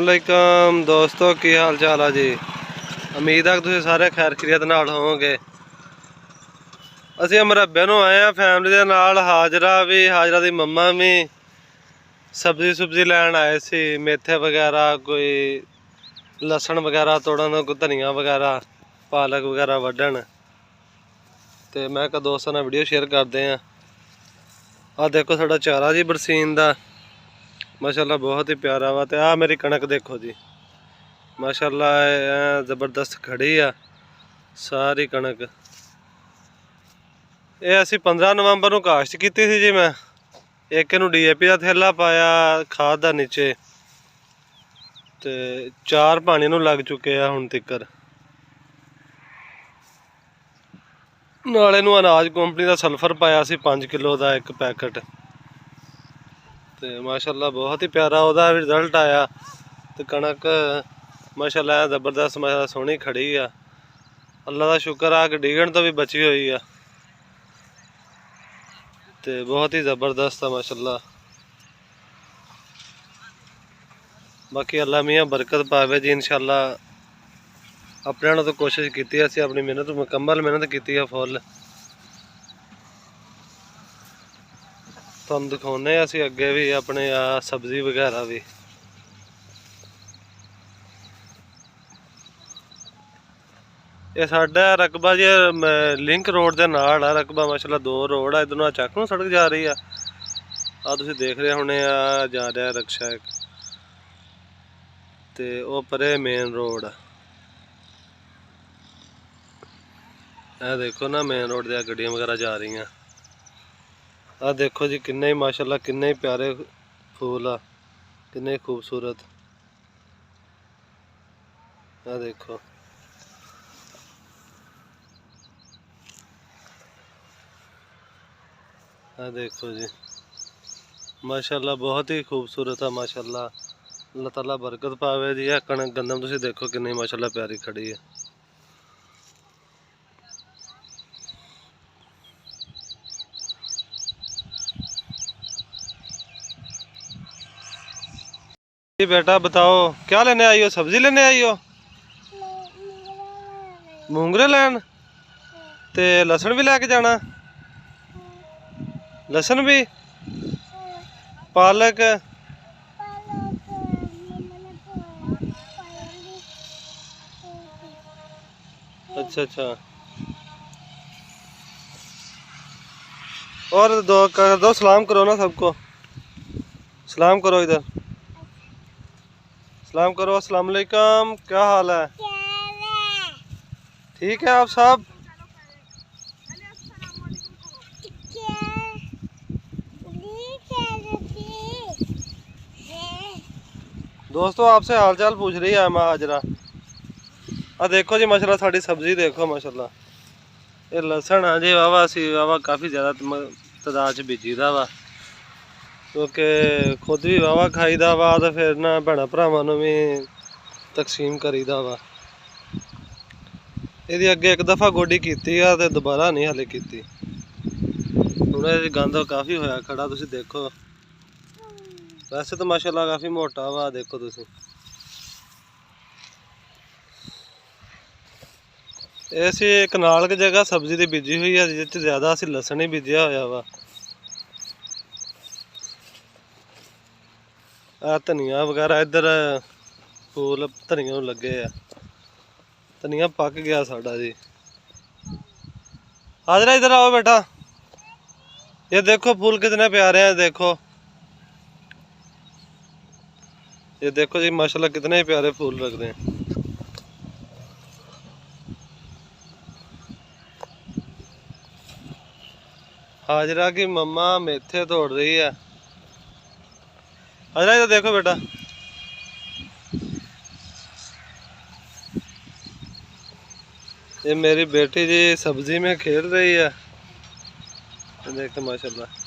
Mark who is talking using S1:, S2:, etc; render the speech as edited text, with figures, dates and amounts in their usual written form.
S1: वालेकुम दोस्तों, की हाल चाल है जी। उम्मीद है कि तुम सारे खैर खैरियत नाल होवोगे। असीं मरब्बे नूं आए हैं फैमिली दे नाल। हाजरा दी मम्मा भी सब्जी सुब्जी लैन आए सी, मेथे वगैरह, कोई लसन वगैरह तोड़न, कोई धनिया वगैरह, पालक वगैरह वड्डन। तो मैं कहा दोस्तां नाल वीडियो शेयर करते हैं। आ देखो साडा चारा जी बरसीन दा, माशाल्लाह बहुत ही प्यारा वा। ते आ मेरी कणक देखो जी, माशाल्लाह जबरदस्त खड़ी आ सारी कणक। ये असी 15 नवंबर नूं काश्त कीती सी जी। मैं एक नूं DAP का थैला पाया खाद दा नीचे, ते 4 पानी नूं लग चुके हैं हुण तिकर। नाले नूं अनाज कंपनी का सल्फर पाया सी 5 किलो का एक पैकेट। ते माशाल्लाह बहुत ही प्यारा उहदा रिजल्ट आया। ते कणक माशाल्लाह जबरदस्त, माशाल्लाह सोहनी खड़ी आ। अल्लाह का शुक्र आ कि डिगण तो भी बची हुई है। ते बहुत ही जबरदस्त है माशाल्लाह। बाकी अल्लाह मियाँ बरकत पावे जी इंशाल्लाह। अपने तो कोशिश की, असी अपनी मेहनत मुकम्मल मेहनत की है फुल। तुहानू दिखाने असी अगे भी अपने सब्जी वगैरह भी। ये साडा रकबा जी लिंक रोड के नाल है। रकबा माशाल्लाह 2 रोड है, इधरों चक नूं सड़क जा रही है। आ तुसीं देख रहे होने जा रहा है रक्शा एक, ते ओ परे मेन रोड। ए देखो ना मेन रोड ते गड्डियां वगैरह जा रही हैं। आ देखो जी किन्ने ही माशाल्लाह किन्ने ही प्यारे फूल आ, किन्ने खूबसूरत। आ देखो, आ देखो जी माशाल्लाह बहुत ही खूबसूरत है माशाल्लाह। अल्लाह ताला बरकत पावे जी। कणक गंदम तुसीं देखो किन्नी माशाल्लाह प्यारी खड़ी है। जी बेटा बताओ क्या लेने आई हो? सब्जी लेने आई हो? मूंगरे लैन? ते लसन भी लैके जाना? लसन भी, पालक? अच्छा अच्छा। और दो कर दो, सलाम करो ना सबको। सलाम करो इधर, सलाम करो। अस्सलाम वालेकुम, क्या हाल है? ठीक है आप सब? दोस्तों आपसे हाल चाल पूछ रही है मैं हाजरा। आ देखो जी माशाल्लाह साड़ी सब्जी देखो माशाल्लाह। ये लसन है जी, वावा सी वावा काफ़ी ज़्यादा तादाद च बीजी दा वा, क्योंकि खुद भी वावा खाई दा वा, तो फिर ना भैन भरावां नूं भी तकसीम करी दा वा। ਇਹਦੀ ਅੱਗੇ एक दफ़ा गोडी की ਤੇ दोबारा नहीं हाले की। ਹੁਣ ਇਹ गंद काफ़ी होया खड़ा, तुसीं देखो। वैसे तो माशाल्लाह काफ़ी मोटा वा, देखो तुसीं। ऐसी कनाल की जगह सब्जी की बीजी हुई है, जिस ज़्यादा असीं लसन ही बीजिया होया वा। धनिया वगैरह इधर फूल धनिया नूं लगे आ। धनिया पक गया साडा जी। हाजरा इधर आओ बेटा, ये देखो फूल कितने प्यारे हैं। देखो ये देखो जी माशाल्लाह कितने ही प्यारे फूल लग रहे हैं। हाजरा की मम्मा मेथे तोड़ रही है। हाजरा इधर देखो बेटा, ये मेरी बेटी जी सब्जी में खेल रही है। देखो माशाल्लाह।